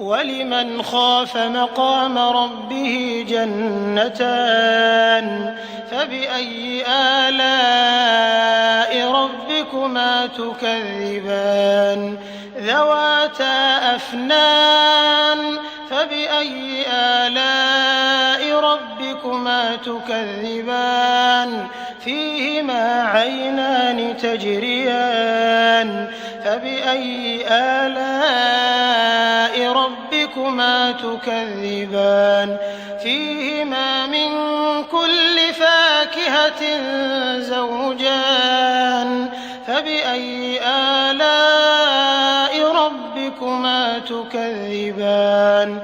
ولمن خاف مقام ربه جنتان فبأي آلاء ربكما تكذبان ذواتا أفنان فبأي آلاء ربكما تكذبان فيهما عينان تجريان فبأي آلاء ربكما تكذبان فيهما من كل فاكهة زوجان فبأي آلاء ربكما تكذبان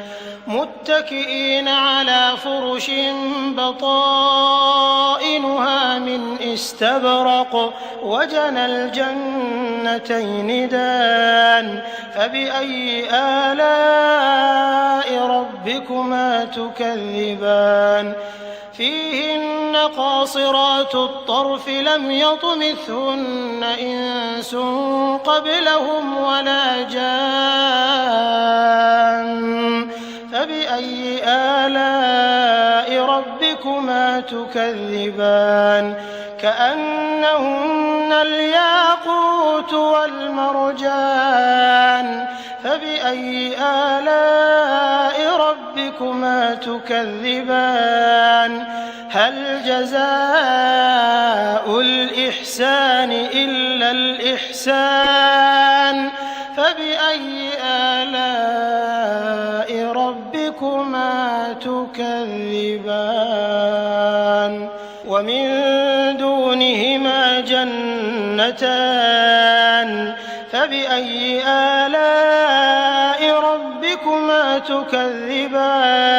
متكئين على فرش بطائنها من استبرق وجنى الجنتين دان فبأي آلاء ربكما تكذبان فيهن قاصرات الطرف لم يطمثهن إنس قبلهم ولا جان فبأي آلاء ربكما تكذبان كأنهن الياقوت والمرجان فبأي آلاء ربكما تكذبان هل جزاء الإحسان إلا الإحسان فبأي آلاء ربكما تكذبان ومن دونهما جنتان فبأي آلاء ربكما تكذبان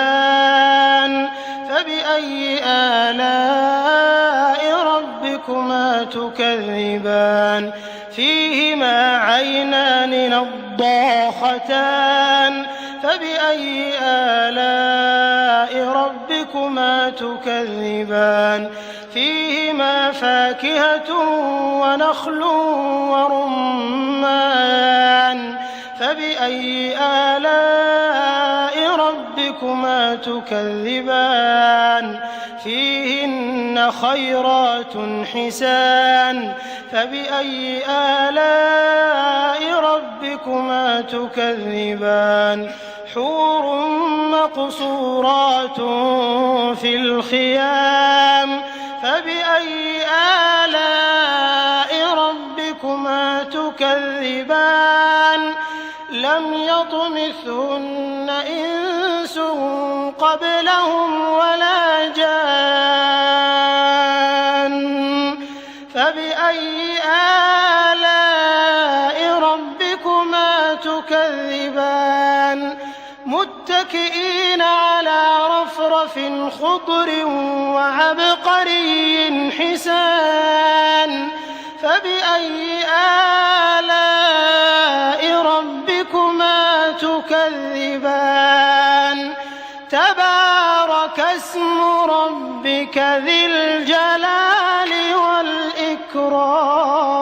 مدهامتان فبأي آلاء ربكما تكذبان فيهما عينان نضاختان فبأي آلاء ربكما تكذبان فيهما فاكهة ونخل ورمان فبأي آلاء ربكما تكذبان فيهن خيرات حسان فبأي آلاء ربكما تكذبان حور مقصورات في الخيام فبأي آلاء ربكما تكذبان لم يطمثهن إنس قبلهم ولا جان فبأي آلاء ربكما تكذبان متكئين على رفرف خضر وعبقري حسان فبأي آلاء ربكما تكذبان تبارك اسم ربك ذي الجلال والإكرام